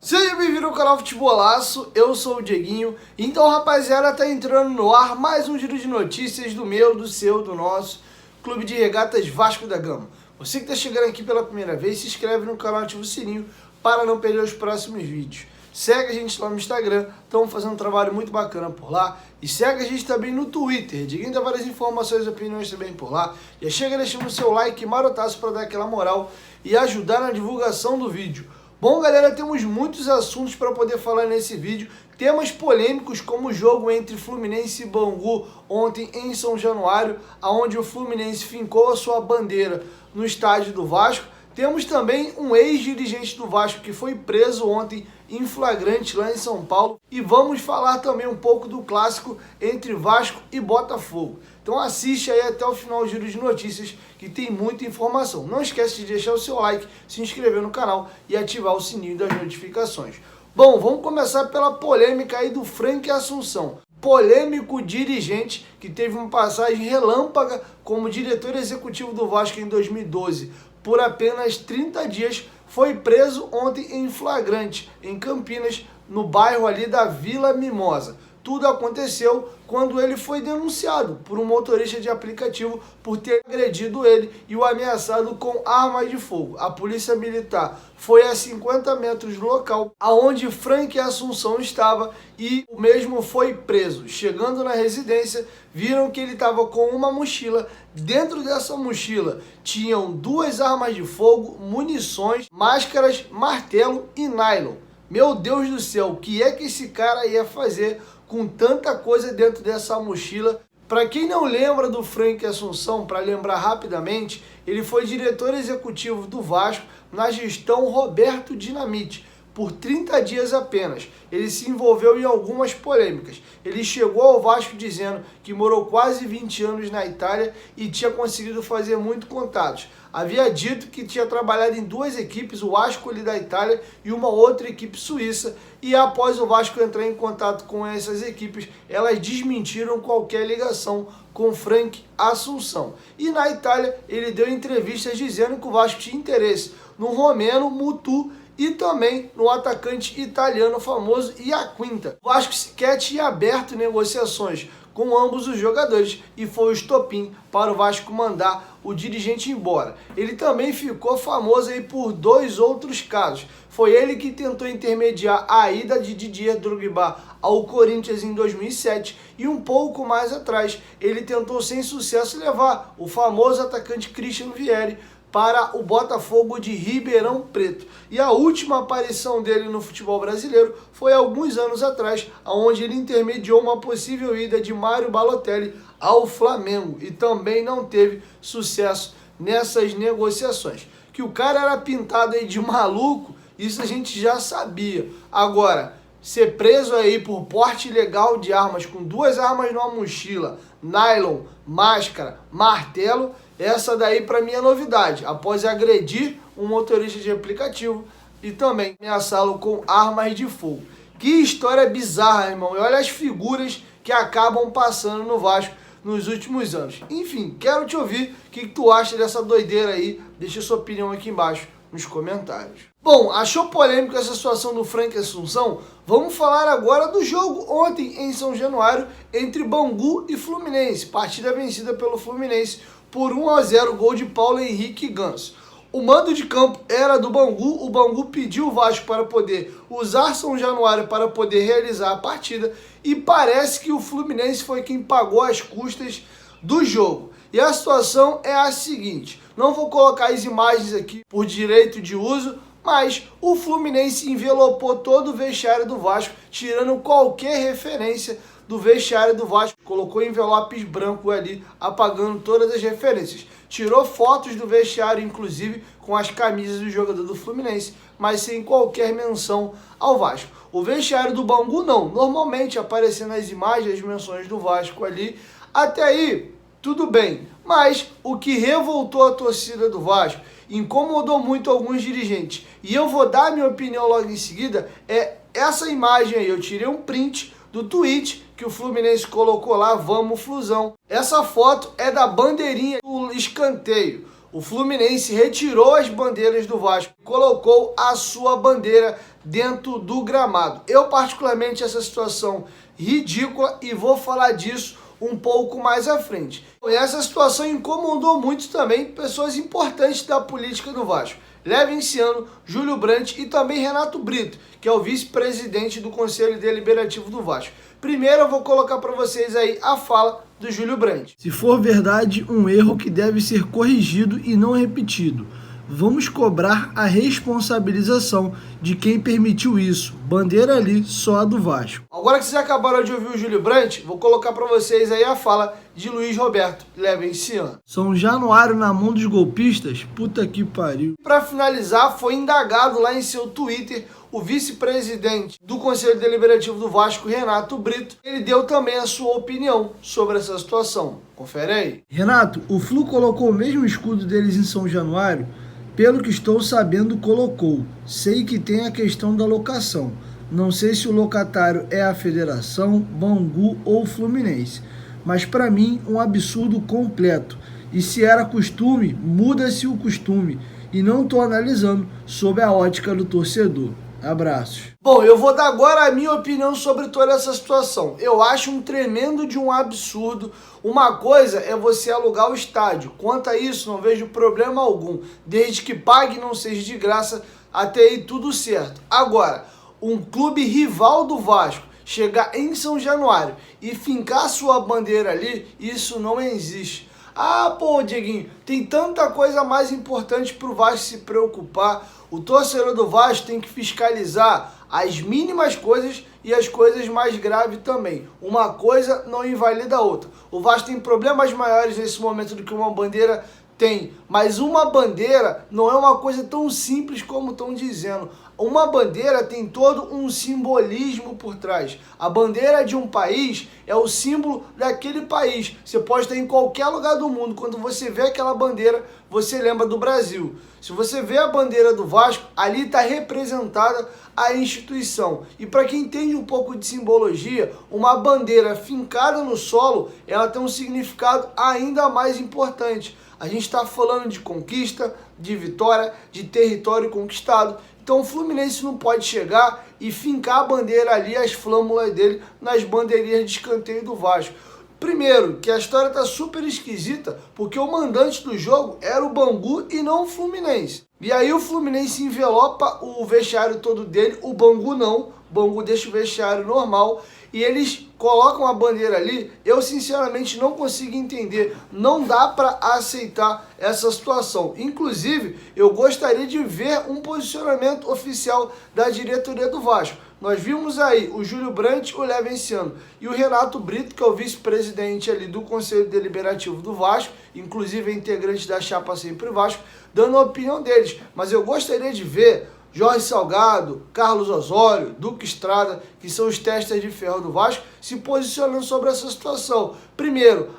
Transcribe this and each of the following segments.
Seja bem-vindo ao canal Futebolaço, eu sou o Dieguinho. Então, rapaziada, tá entrando no ar mais um giro de notícias do meu, do seu, do nosso Clube de Regatas Vasco da Gama. Você que tá chegando aqui pela primeira vez, se inscreve no canal, ativa o sininho para não perder os próximos vídeos. Segue a gente lá no Instagram, estamos fazendo um trabalho muito bacana por lá. E segue a gente também no Twitter, Dieguinho dá várias informações e opiniões também por lá. Já chega deixando o seu like marotaço para dar aquela moral e ajudar na divulgação do vídeo. Bom, galera, temos muitos assuntos para poder falar nesse vídeo. Temas polêmicos como o jogo entre Fluminense e Bangu ontem em São Januário, onde o Fluminense fincou a sua bandeira no estádio do Vasco. Temos também um ex-dirigente do Vasco que foi preso ontem em flagrante lá em São Paulo. E vamos falar também um pouco do clássico entre Vasco e Botafogo. Então assiste aí até o final do giro de notícias que tem muita informação. Não esquece de deixar o seu like, se inscrever no canal e ativar o sininho das notificações. Bom, vamos começar pela polêmica aí do Frank Assunção. Polêmico dirigente que teve uma passagem relâmpaga como diretor executivo do Vasco em 2012 por apenas 30 dias, foi preso ontem em flagrante em Campinas, no bairro ali da Vila Mimosa. Tudo aconteceu quando ele foi denunciado por um motorista de aplicativo por ter agredido ele e o ameaçado com armas de fogo. A polícia militar foi a 50 metros do local aonde Frank Assunção estava e o mesmo foi preso. Chegando na residência, viram que ele estava com uma mochila. Dentro dessa mochila tinham 2 armas de fogo, munições, máscaras, martelo e nylon. Meu Deus do céu, o que é que esse cara ia fazer com tanta coisa dentro dessa mochila? Para quem não lembra do Frank Assunção, para lembrar rapidamente, ele foi diretor executivo do Vasco na gestão Roberto Dinamite, por 30 dias apenas. Ele se envolveu em algumas polêmicas. Ele chegou ao Vasco dizendo que morou quase 20 anos na Itália e tinha conseguido fazer muito contatos. Havia dito que tinha trabalhado em 2 equipes, o Ascoli da Itália e uma outra equipe suíça, e após o Vasco entrar em contato com essas equipes, elas desmentiram qualquer ligação com Frank Assunção. E na Itália, ele deu entrevistas dizendo que o Vasco tinha interesse no romeno Mutu e também no atacante italiano famoso Iaquinta. O Vasco sequer tinha aberto negociações com ambos os jogadores e foi o estopim para o Vasco mandar o dirigente embora. Ele também ficou famoso aí por 2 outros casos. Foi ele que tentou intermediar a ida de Didier Drogba ao Corinthians em 2007 e um pouco mais atrás ele tentou sem sucesso levar o famoso atacante Christian Vieri para o Botafogo de Ribeirão Preto. E a última aparição dele no futebol brasileiro foi alguns anos atrás, onde ele intermediou uma possível ida de Mário Balotelli ao Flamengo e também não teve sucesso nessas negociações. Que o cara era pintado aí de maluco, isso a gente já sabia. Agora, ser preso aí por porte ilegal de armas, com 2 armas numa mochila, nylon, máscara, martelo, essa daí para mim é novidade. Após agredir um motorista de aplicativo e também ameaçá-lo com armas de fogo. Que história bizarra, irmão. E olha as figuras que acabam passando no Vasco nos últimos anos. Enfim, quero te ouvir o que tu acha dessa doideira aí. Deixa sua opinião aqui embaixo nos comentários. Bom, achou polêmico essa situação do Frank Assunção? Vamos falar agora do jogo ontem em São Januário entre Bangu e Fluminense. Partida vencida pelo Fluminense por 1-0, gol de Paulo Henrique Ganso. O mando de campo era do Bangu, o Bangu pediu o Vasco para poder usar São Januário para poder realizar a partida e parece que o Fluminense foi quem pagou as custas do jogo. E a situação é a seguinte, não vou colocar as imagens aqui por direito de uso, mas o Fluminense envelopou todo o vestiário do Vasco, tirando qualquer referência do vestiário do Vasco, colocou envelopes brancos ali, apagando todas as referências. Tirou fotos do vestiário, inclusive, com as camisas do jogador do Fluminense, mas sem qualquer menção ao Vasco. O vestiário do Bangu não, normalmente aparecendo nas imagens as menções do Vasco ali, até aí tudo bem, mas o que revoltou a torcida do Vasco, incomodou muito alguns dirigentes, e eu vou dar a minha opinião logo em seguida, é essa imagem aí. Eu tirei um print do tweet que o Fluminense colocou lá, vamos Flusão. Essa foto é da bandeirinha do escanteio. O Fluminense retirou as bandeiras do Vasco, colocou a sua bandeira dentro do gramado. Eu particularmente essa situação ridícula e vou falar disso um pouco mais à frente. E essa situação incomodou muito também pessoas importantes da política do Vasco. Levinciano, Júlio Brandt e também Renato Brito, que é o vice-presidente do Conselho Deliberativo do Vasco. Primeiro eu vou colocar para vocês aí a fala do Júlio Brandt. Se for verdade, um erro que deve ser corrigido e não repetido. Vamos cobrar a responsabilização de quem permitiu isso. Bandeira ali só a do Vasco. Agora que vocês acabaram de ouvir o Júlio Brandt, vou colocar para vocês aí a fala de Luiz Roberto Levinciano. São Januário na mão dos golpistas? Puta que pariu. Para finalizar, foi indagado lá em seu Twitter o vice-presidente do Conselho Deliberativo do Vasco, Renato Brito. Ele deu também a sua opinião sobre essa situação. Confere aí. Renato, o Flu colocou o mesmo escudo deles em São Januário? Pelo que estou sabendo, colocou. Sei que tem a questão da locação. Não sei se o locatário é a Federação, Bangu ou Fluminense. Mas para mim, um absurdo completo. E se era costume, muda-se o costume. E não estou analisando sob a ótica do torcedor. Abraços. Bom, eu vou dar agora a minha opinião sobre toda essa situação. Eu acho um tremendo de um absurdo. Uma coisa é você alugar o estádio. Quanto a isso, não vejo problema algum. Desde que pague, não seja de graça, até aí tudo certo. Agora, um clube rival do Vasco chegar em São Januário e fincar sua bandeira ali, isso não existe. Ah, pô, Dieguinho, tem tanta coisa mais importante pro Vasco se preocupar. O torcedor do Vasco tem que fiscalizar as mínimas coisas e as coisas mais graves também. Uma coisa não invalida a outra. O Vasco tem problemas maiores nesse momento do que uma bandeira tem, mas uma bandeira não é uma coisa tão simples como estão dizendo. Uma bandeira tem todo um simbolismo por trás. A bandeira de um país é o símbolo daquele país. Você pode estar em qualquer lugar do mundo. Quando você vê aquela bandeira, você lembra do Brasil. Se você vê a bandeira do Vasco, ali está representada a instituição. E para quem entende um pouco de simbologia, uma bandeira fincada no solo, ela tem um significado ainda mais importante. A gente está falando de conquista, de vitória, de território conquistado. Então o Fluminense não pode chegar e fincar a bandeira ali, as flâmulas dele, nas bandeirinhas de escanteio do Vasco. Primeiro, que a história tá super esquisita, porque o mandante do jogo era o Bangu e não o Fluminense. E aí o Fluminense envelopa o vestiário todo dele, o Bangu não. O Bangu deixa o vestiário normal e eles colocam a bandeira ali. Eu sinceramente não consigo entender, não dá para aceitar essa situação. Inclusive, eu gostaria de ver um posicionamento oficial da diretoria do Vasco. Nós vimos aí o Júlio Brandt, o Levinciano e o Renato Brito, que é o vice-presidente ali do Conselho Deliberativo do Vasco, inclusive é integrante da chapa Sempre Vasco, dando a opinião deles. Mas eu gostaria de ver Jorge Salgado, Carlos Osório, Duque Estrada, que são os testas de ferro do Vasco, se posicionando sobre essa situação. Primeiro,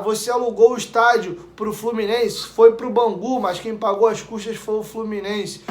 você alugou o estádio para o Fluminense, foi para o Bangu, mas quem pagou as custas foi o Fluminense.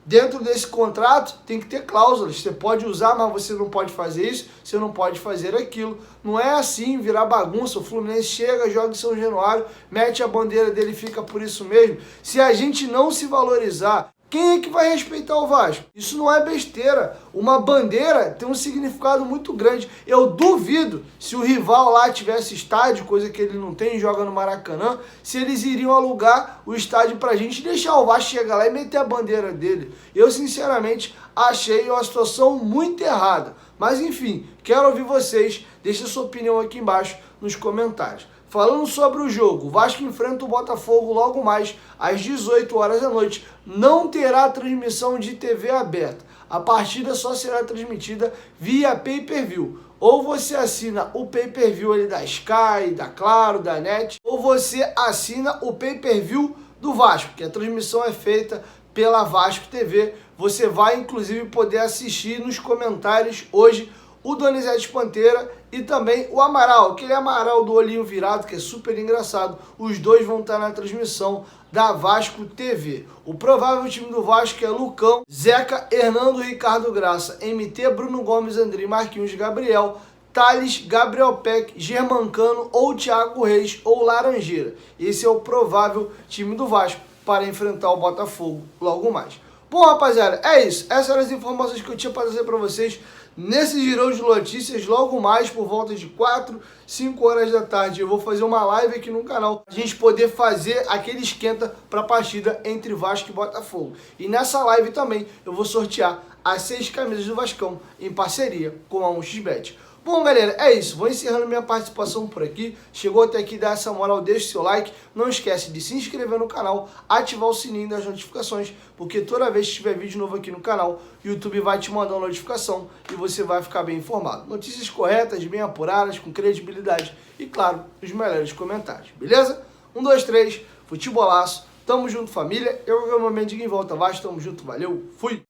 Dentro desse contrato tem que ter cláusulas, você pode usar, mas você não pode fazer isso, você não pode fazer aquilo. Não é assim, virar bagunça, o Fluminense chega, joga em São Januário, mete a bandeira dele e fica por isso mesmo. Se a gente não se valorizar, quem é que vai respeitar o Vasco? Isso não é besteira. Uma bandeira tem um significado muito grande. Eu duvido, se o rival lá tivesse estádio, coisa que ele não tem, joga no Maracanã, se eles iriam alugar o estádio pra gente e deixar o Vasco chegar lá e meter a bandeira dele. Eu, sinceramente, achei uma situação muito errada. Mas, enfim, quero ouvir vocês. Deixa sua opinião aqui embaixo nos comentários. Falando sobre o jogo, o Vasco enfrenta o Botafogo logo mais às 18 horas da noite. Não terá transmissão de TV aberta. A partida só será transmitida via pay-per-view. Ou você assina o pay-per-view ali da Sky, da Claro, da NET, ou você assina o pay-per-view do Vasco, que a transmissão é feita pela Vasco TV. Você vai, inclusive, poder assistir nos comentários hoje o Donizete Pantera e também o Amaral, aquele Amaral do olhinho virado, que é super engraçado. Os dois vão estar na transmissão da Vasco TV. O provável time do Vasco é Lucão, Zeca, Hernando, Ricardo Graça, MT, Bruno Gomes, André, Marquinhos, Gabriel, Thales, Gabriel Peck, Germancano ou Thiago Reis ou Laranjeira. Esse é o provável time do Vasco para enfrentar o Botafogo logo mais. Bom, rapaziada, é isso. Essas eram as informações que eu tinha para trazer para vocês nesse girão de notícias. Logo mais, por volta de 4, 5 horas da tarde, eu vou fazer uma live aqui no canal, a gente poder fazer aquele esquenta para a partida entre Vasco e Botafogo. E nessa live também eu vou sortear as 6 camisas do Vascão em parceria com a 1xBet. Bom, galera, é isso. Vou encerrando minha participação por aqui. Chegou até aqui, dá essa moral, deixa o seu like. Não esquece de se inscrever no canal, ativar o sininho das notificações, porque toda vez que tiver vídeo novo aqui no canal, o YouTube vai te mandar uma notificação e você vai ficar bem informado. Notícias corretas, bem apuradas, com credibilidade e, claro, os melhores comentários, beleza? 1, 2, 3, futebolaço. Tamo junto, família. Eu, meu momento de volta Vasco. Tamo junto, valeu, fui!